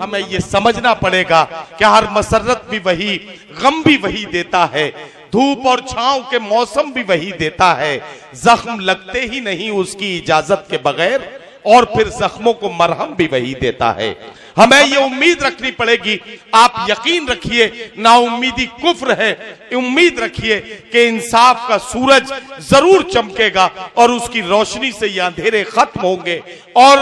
हमें ये समझना पड़ेगा कि हर मसरत भी वही, गम भी वही देता है, धूप और छांव के मौसम भी वही देता है, जख्म लगते ही नहीं उसकी इजाजत के बगैर, और फिर जख्मों को मरहम भी वही देता है। हमें ये उम्मीद रखनी पड़ेगी। आप यकीन रखिए, नाउम्मीदी कुफ्र है। उम्मीद रखिए कि इंसाफ का सूरज जरूर चमकेगा और उसकी रोशनी से ये अंधेरे खत्म होंगे। और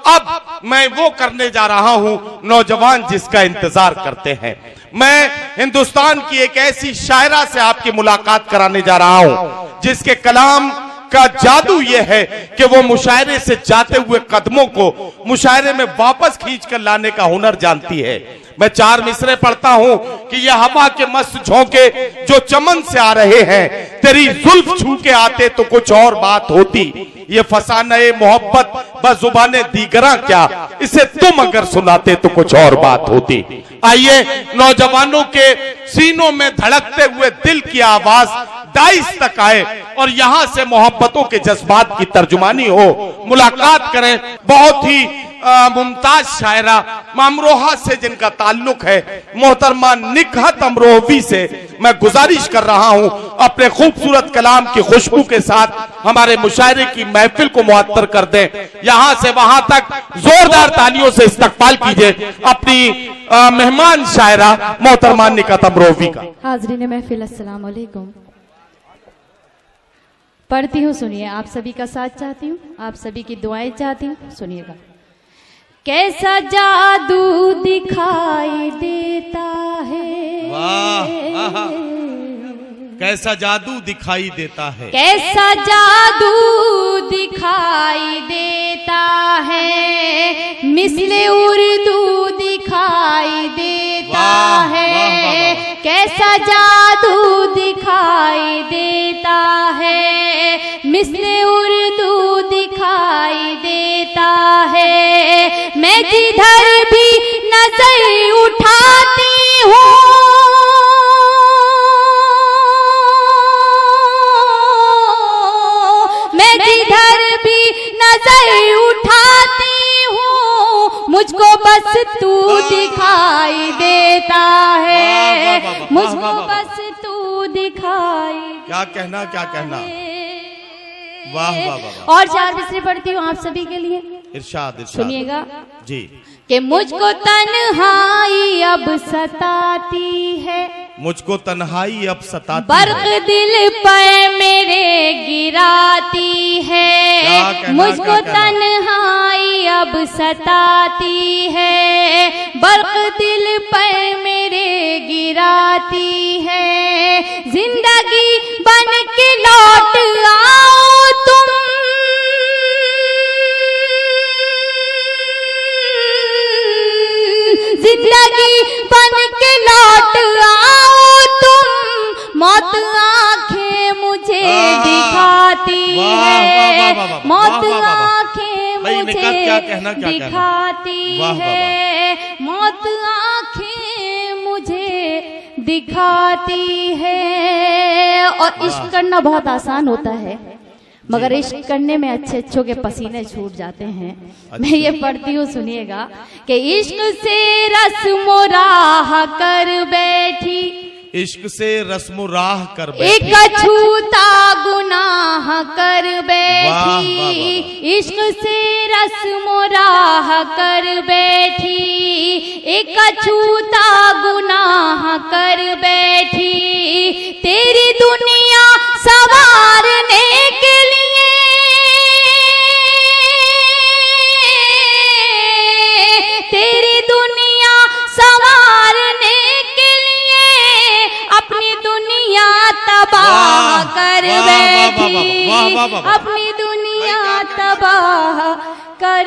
अब मैं वो करने जा रहा हूं नौजवान जिसका इंतजार करते हैं। मैं हिंदुस्तान की एक ऐसी शायरा से आपकी मुलाकात कराने जा रहा हूं जिसके कलाम का जादू यह है कि वो मुशायरे से जाते हुए कदमों को मुशायरे में वापस खींच कर लाने का हुनर जानती है। मैं 4 मिसरे पढ़ता हूं कि ये हवा के मस्त झोंके जो चमन से आ रहे हैं, तेरी जुल्फ छू के आते तो कुछ और बात होती। ये फसाने मोहब्बत बजुबाने दीगरा क्या, इसे तुम अगर सुनाते तो कुछ और बात होती। आइए नौजवानों के सीनों में धड़कते हुए दिल की आवाज दाइस तक आए और यहां से मोहब्बतों के जज्बात की तर्जुमानी हो। मुलाकात करें बहुत ही मुमताज शायरा अमरोहा से जिनका ताल्लुक है, मोहतरमा निकहत अमरोहवी से मैं गुजारिश कर रहा हूं अपने खूबसूरत कलाम की खुशबू के साथ हमारे मुशायरे की महफिल को मुअत्तर कर दें। यहां से वहां तक जोरदार तालियों से इस्तकबाल कीजिए अपनी मेहमान शायरा मोहतरमा निकहत अमरोहवी का। हाज़रीन महफिल अस्सलाम वालेकुम। पढ़ती हूँ, सुनिए। आप सभी का साथ चाहती हूँ, आप सभी की दुआएं चाहती हूँ, सुनिएगा। कैसा जादू दिखाई देता है, वाह, कैसा जादू दिखाई देता है, कैसा जादू दिखाई देता है, मिसले उर्दू दिखाई देता है, कैसा जादू दिखाई देता है, मिसले उर्दू दिखाई देता है। मैं जिधर भी नजर उठाती हूँ, मैं जिधर भी नजर उठाती हूँ, मुझको बस तू दिखाई देता है, मुझको बस तू दिखाई। क्या कहना, क्या कहना, वाह वाह वाह। और 4 मिसरे पढ़ती हूँ आप सभी के लिए। इरशाद सुनिएगा जी। कि मुझको तन्हाई अब सताती है, मुझको तन्हाई अब सताती बर्क है, दिल पे मेरे गिराती है, मुझको तन्हाई अब सताती है, बर्क दिल पे मेरे गिराती है। जिंदगी बन के लौट आओ तुम, जिंदगी बन के लौट आओ तुम, मौत आंखें मुझे दिखाती है, मौत आंखें मुझे दिखाती है, मौत आंखें मुझे दिखाती है। और इश्क करना बहुत आसान होता है, मगर इश्क करने में अच्छे अच्छों के पसीने छूट जाते हैं। मैं ये पढ़ती हूँ, सुनिएगा कि इश्क से रस्म राह कर बैठी, इश्क से रस्म राह कर बैठी, एक अछूता गुनाह कर बैठी, इश्क से रस्म राह कर बैठी, एक अछूता गुनाह कर बैठी। तेरी दुनिया सवारने के लिए, तेरी दुनिया सवारने के लिए अपनी दुनिया तबाह कर बैठी, अपनी दुनिया तबाह कर,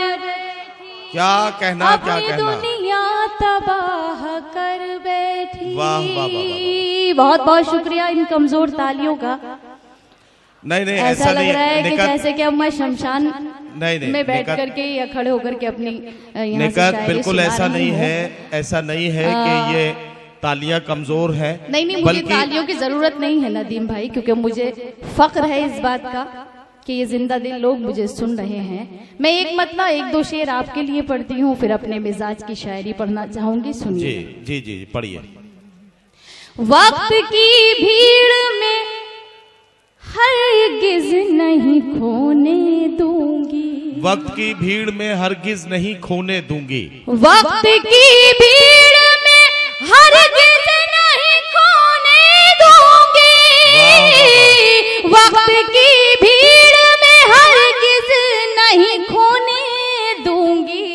क्या कहना, क्या कहना, दुनिया तबाह कर बैठी। वाह वाह वाह। बहुत बहुत शुक्रिया इन कमजोर तालियों का। नहीं नहीं, ऐसा लग रहा है कि जैसे कि अब मैं शमशान नहीं में बैठ करके या खड़े होकर के अपनी निकहत, बिल्कुल ऐसा नहीं है, ऐसा नहीं है कि ये तालियां कमजोर है। नहीं नहीं, मुझे तालियों की जरूरत नहीं है नदीम भाई, क्योंकि मुझे फख्र है इस बात का कि ये जिंदा दिल लोग मुझे सुन रहे हैं। मैं एक मतलब एक दो शेर आपके लिए पढ़ती हूँ, फिर अपने मिजाज की शायरी पढ़ना चाहूंगी, सुनिए। जी जी जी पढ़िए। वक्त की भीड़ में हरगिज नहीं खोने दूंगी, वक्त की भीड़ में हरगिज नहीं खोने दूंगी, वक्त की भीड़ में हरगिज नहीं खोने दूंगी, वक्त की भीड़ में हरगिज नहीं खोने दूंगी,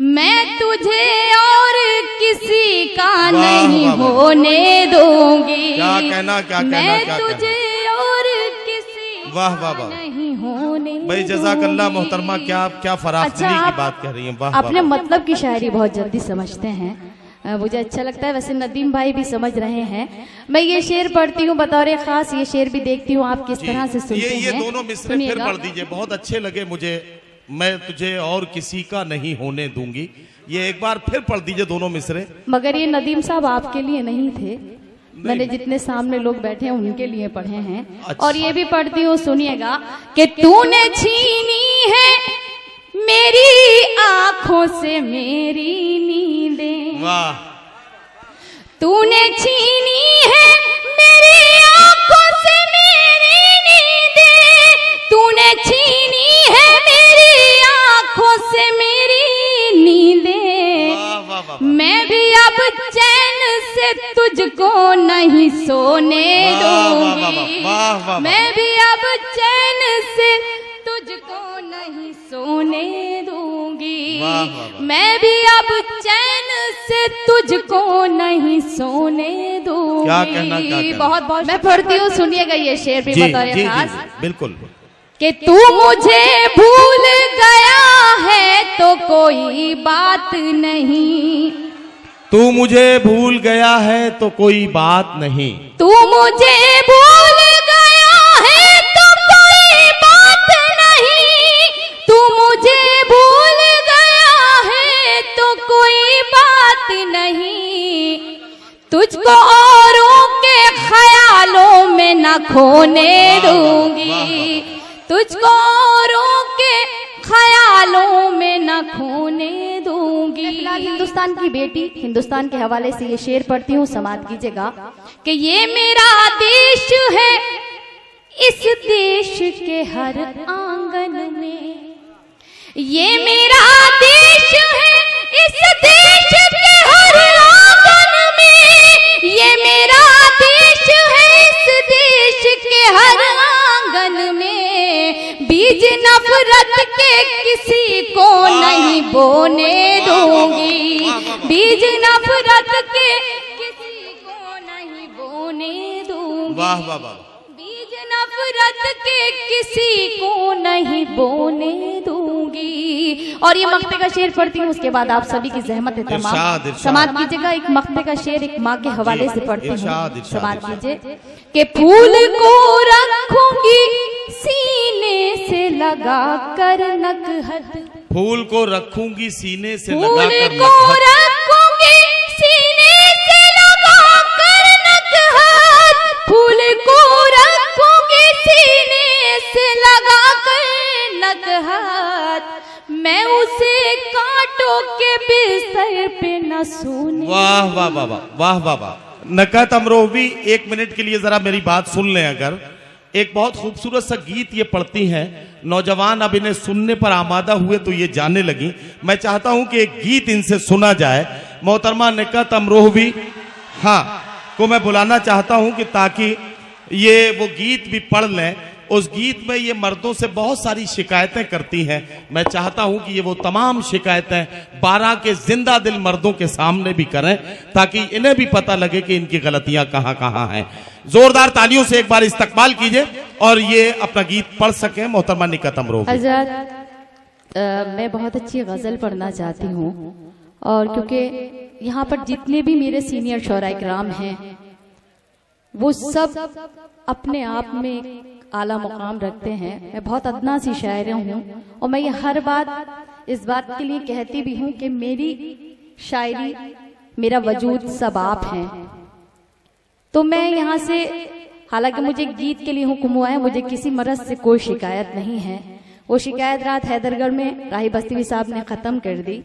मैं तुझे और किसी का नहीं होने दूंगी। क्या कहना, क्या कहना, मैं तुझे और किसी वाह वाह वाह नहीं होने भाई, जज़ाकल्लाह मोहतरमा, क्या फराखनी की बात कह रही हैं। वाह, अपने मतलब की शायरी बहुत जल्दी समझते हैं, मुझे अच्छा लगता है। वैसे नदीम भाई भी समझ रहे हैं। मैं ये शेर पढ़ती हूँ बतौर खास, ये शेर भी देखती हूँ आप किस तरह से सुनते हैं। ये दोनों मिसरे फिर पढ़ दीजिए, बहुत अच्छे लगे मुझे। मैं तुझे और किसी का नहीं होने दूंगी, ये एक बार फिर पढ़ दीजिए दोनों मिसरे। मगर ये नदीम साहब आपके लिए नहीं थे, मैंने जितने सामने लोग बैठे हैं उनके लिए पढ़े हैं। अच्छा। और ये भी पढ़ती हूँ, सुनिएगा कि तूने छीनी है मेरी आंखों से मेरी नींदें, वाह, तूने छीनी है मेरी आंखों से मेरी नींदें, तूने छीनी है मेरी आंखों से मेरी नींदें, मैं भी अब चैन से तुझको नहीं सोने दूंगी, मैं भी अब चैन से तुझको नहीं सोने दूंगी, मैं भी अब चैन से तुझको नहीं सोने दूंगी। क्या कहना, क्या कहना। बहुत बहुत मैं पढ़ती हूँ, सुनिएगा ये शेर भी बतौर खास। बिल्कुल। कि तू मुझे भूल गया है तो कोई बात नहीं, तू मुझे भूल गया है तो कोई बात नहीं, तू मुझे भूल गया है तो कोई बात नहीं, तू मुझे भूल गया है तो कोई बात नहीं, तुझको औरों के ख्यालों में न खोने दूंगी, तुझको औरों के ख्यालों में न खोने दूंगी। फिलहाल हिंदुस्तान की बेटी, हिंदुस्तान के हवाले से ये शेर पढ़ती हूँ, समात कीजिएगा कि ये मेरा देश है, इस देश के हर आंगन में, ये मेरा देश है, इस देश के हर आंगन में, ये मेरा देश है, इस देश के हर आंगन में, बीज नफरत के किसी को नहीं बोने दूंगी, बीज नफरत के किसी को नहीं बोने दूंगी, वाह वाह वाह, बीज नफरत के किसी को नहीं बोने दूंगी। और ये मक्ते का शेर पढ़ती हूँ, उसके बाद आप सभी की जहमत है तमाम, समात कीजिएगा। एक मक्ते का शेर एक माँ के हवाले से पढ़ती हूँ, समात कीजिए कि फूल को रखूंगी सीने से लगा कर नकहत, फूल को रखूंगी सीने से लगा फूल कर को रखूंगी सीने से लगा कर नकहत, फूल को रखूंगी सीने से लगा कर नकहत, मैं उसे कांटों के बिस्तर पे न सोने। वाह वाह वाह वाह वाह वाह वाह। नकहत अमरोहवी, एक मिनट के लिए जरा मेरी बात सुन लें। अगर एक बहुत खूबसूरत सा गीत ये पढ़ती हैं, नौजवान अब इन्हें सुनने पर आमादा हुए तो ये जाने लगी। मैं चाहता हूं कि एक गीत इनसे सुना जाए। मोहतरमा नकहत अमरोहवी हाँ को मैं बुलाना चाहता हूं कि ताकि ये वो गीत भी पढ़ लें। उस गीत में ये मर्दों से बहुत सारी शिकायतें करती हैं। मैं चाहता हूं कि ये वो तमाम शिकायतें 12 के जिंदा दिल मर्दों के सामने भी करें, ताकि इन्हें भी पता लगे कि इनकी गलतियां कहां कहां हैं। जोरदार तालियों से एक बार इस्तकबाल कीजिए और ये अपना गीत पढ़ सकें मोहतरमा नकहत अमरोहवी। हज़रत, मैं बहुत अच्छी गजल पढ़ना चाहती हूँ, और क्योंकि यहाँ पर जितने भी मेरे सीनियर शोरा इकराम हैं वो सब अपने आप में आला मुकाम रखते हैं। मैं बहुत अदना सी शायर हूँ, और मैं ये हर बात इस बात के लिए कहती भी हूँ कि मेरी शायरी, मेरा वजूद सब आप हैं। तो मैं यहाँ से हालांकि मुझे गीत के लिए हुक्म हुआ है, मुझे किसी मरज से कोई शिकायत नहीं है। वो शिकायत रात हैदरगढ़ में राही बस्ती साहब ने खत्म कर दी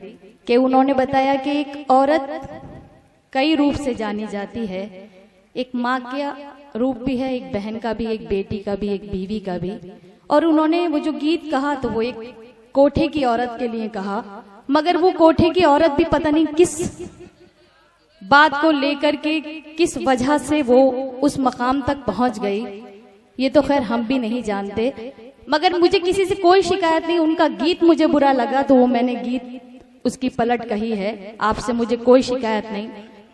कि उन्होंने बताया कि एक औरत कई रूप से जानी जाती है, एक माँ का रूप भी है, एक बहन का भी, एक बेटी का भी, एक बीवी का भी। और उन्होंने वो जो गीत कहा तो वो एक कोठे की औरत के लिए कहा, मगर वो कोठे की औरत भी पता नहीं किस बात को लेकर के, किस वजह से वो उस मकाम तक पहुंच गई, ये तो खैर हम भी नहीं जानते। मगर मुझे किसी से कोई शिकायत नहीं, उनका गीत मुझे बुरा लगा तो वो मैंने गीत उसकी पलट कही है, आपसे मुझे कोई शिकायत नहीं।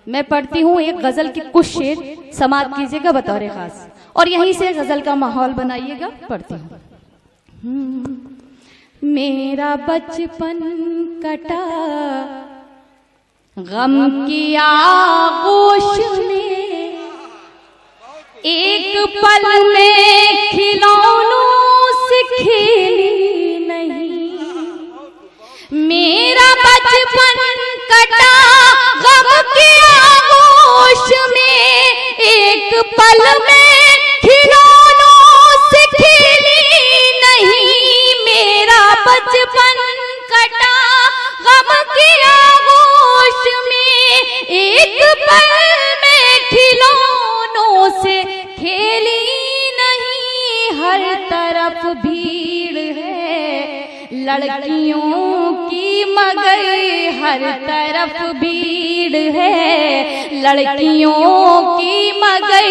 मैं पढ़ती हूँ एक गजल के कुछ शेर, समाप्त कीजिएगा बतौर खास, और यहीं से गजल का माहौल बनाइएगा। पढ़ती हूँ। मेरा बचपन कटा गम की आगोश में, एक पल में खिलौनों से खेली नहीं। मेरा बचपन कटा गम की आगोश में, एक पल में खिलौनों से खेली नहीं। मेरा बचपन कटा गम की आगोश में, एक पल में खिलौनों से खेली नहीं। हर तरफ भीड़ है लड़कियों की मगर, हर तरफ भीड़ है लड़कियों की मगर,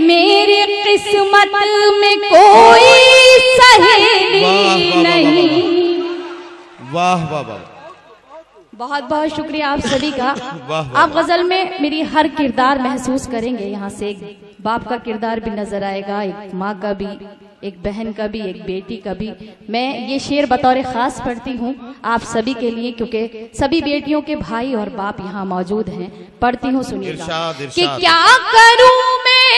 मेरी किस्मत में कोई सहेली नहीं। वाह वाह वाह, बहुत बहुत शुक्रिया आप सभी का। आप गजल में मेरी हर किरदार महसूस करेंगे, यहाँ से एक बाप का किरदार भी नजर आएगा, एक माँ का भी, एक बहन का भी, एक बेटी का भी। मैं ये शेर बतौर खास पढ़ती हूँ आप सभी के लिए, क्योंकि सभी बेटियों के भाई और बाप यहाँ मौजूद हैं। पढ़ती हूँ, सुनिएगा। कि क्या करूँ मैं,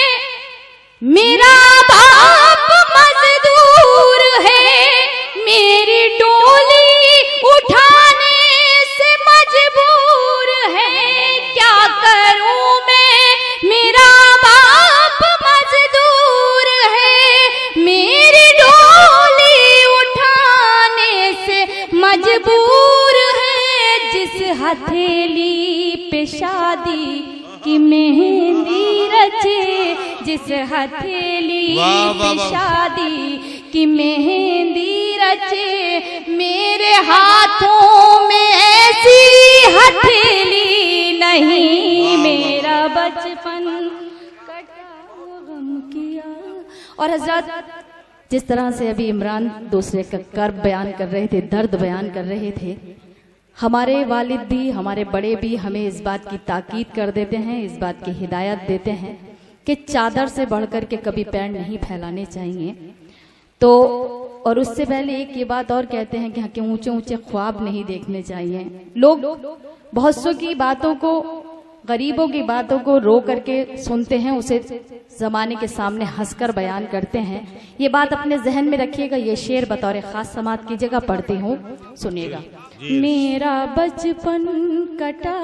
मेरा बाप मजदूर है, मेरी डोली उठाने से मजबूर है। क्या करूं मैं, मेरा बाप मजदूर है, मेरी डोली उठाने से मजबूर है। जिस हथेली पे शादी की मेहंदी रचे, जिस हथेली पे शादी की मेहंदी रचे, मेरे हाथों में ऐसी हथेली नहीं। मेरा बचपन कटा गम किया। और हजरत, जिस तरह से अभी इमरान दूसरे का कर्ब बयान कर रहे थे, दर्द बयान कर रहे थे, हमारे वालिद भी, हमारे बड़े भी हमें इस बात की ताकीद कर देते हैं, इस बात की हिदायत देते हैं कि चादर से बढ़कर के कभी पैर नहीं फैलाने चाहिए। तो और उससे पहले एक ये बात और कहते हैं कि ऊंचे ऊंचे ख्वाब नहीं देखने चाहिए। लोग बहुत सौ की बातों को, गरीबों की बातों को रो करके सुनते हैं, उसे जमाने के सामने हंसकर बयान करते हैं। ये बात अपने जहन में रखिएगा। ये शेर बतौर खास समाप्त कीजिएगा। पढ़ती हूँ, सुनिएगा। मेरा बचपन कटा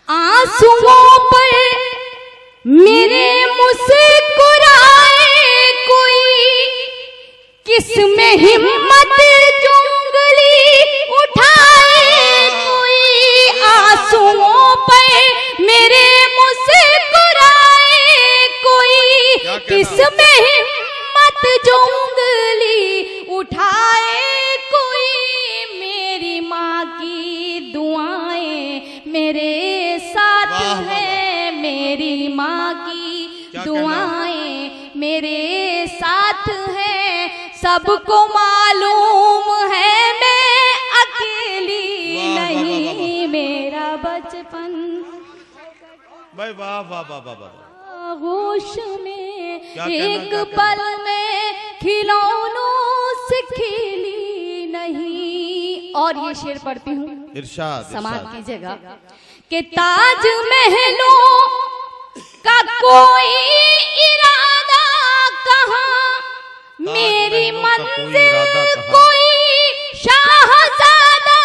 आंसुओं पर मेरे मुस्कुराए कोई, किसमें हिम्मत जो उंगली उठाए कोई। आंसुओं पर मेरे मुस्कुराए कोई, किसमें हिम्मत जो उंगली उठाए कोई। मेरी माँ की दुआएं मेरे साथ हैं, मेरी माँ की दुआएं मेरे साथ हैं। सबको मालूम है मैं अकेली नहीं। मेरा बचपन भाई वाह वाह वाह वाह वाह, होश में एक पल में खिलौनों से खेली नहीं। और ये शेर पढ़ती हूँ, इरशाद समाप्त कीजिएगा। कि ताज महलों का कोई इरादा कहाँ, मेरी मंजिल कोई शाहजादा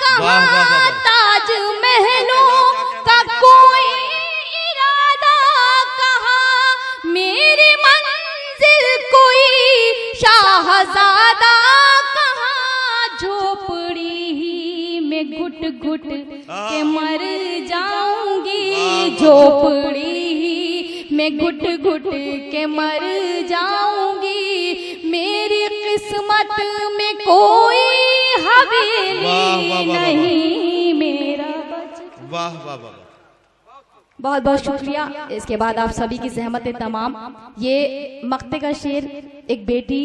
कहाँ। ताज महलों का कोई इरादा कहाँ, मेरी झोपड़ी ही में घुट घुट के मर जाऊंगी, झोपड़ी ही में घुट घुट के मर जाऊंगी। मेरी किस्मत में कोई हवेली नहीं मेरा बचपन। वाह वाह वाह, बहुत बहुत शुक्रिया। इसके बाद आप सभी की सहमत तमाम। ये मक्ते का शेर एक बेटी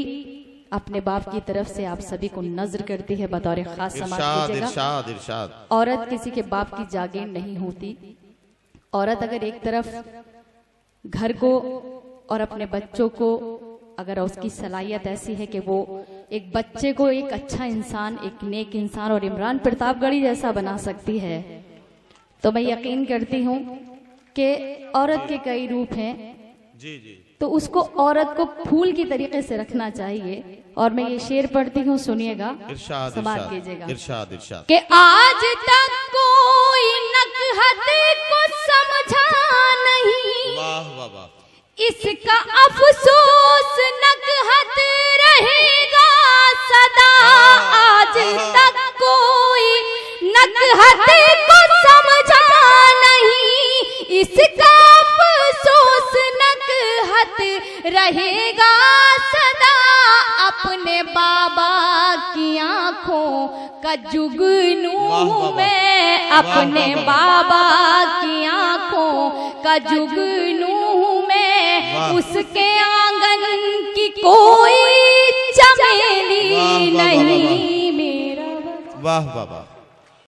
अपने बाप की तरफ से आप सभी को नजर करती है बतौर खास समाज कीजिएगा। इरशाद इरशाद। औरत किसी के बाप की जागीर नहीं होती। औरत अगर एक तरफ घर को और अपने बच्चों को, अगर उसकी सलाहियत ऐसी है कि वो एक बच्चे को एक अच्छा इंसान, एक नेक इंसान और इमरान प्रतापगढ़ी जैसा बना सकती है, तो मैं यकीन करती हूँ कि औरत के कई रूप हैं। जी जी। तो उसको, औरत को फूल की तरीके से रखना चाहिए। और मैं ये शेर पढ़ती हूँ, सुनिएगा, समाप्त कीजिएगा। इरशाद इरशाद। कि आज तक कोई नकहत को समझा नहीं, वाह वाह वाह, इसका अफसोस नकहत रहेगा सदा। आज तक कोई नकहत को समझा नहीं, इसका अफसोस नकहत रहेगा सदा। अपने बाबा की आंखों का जुगनू मैं, अपने बाबा की आंखों का जुगनू मैं, उसके आंगन की कोई चमेली नहीं मेरा। वाह वाह वाह।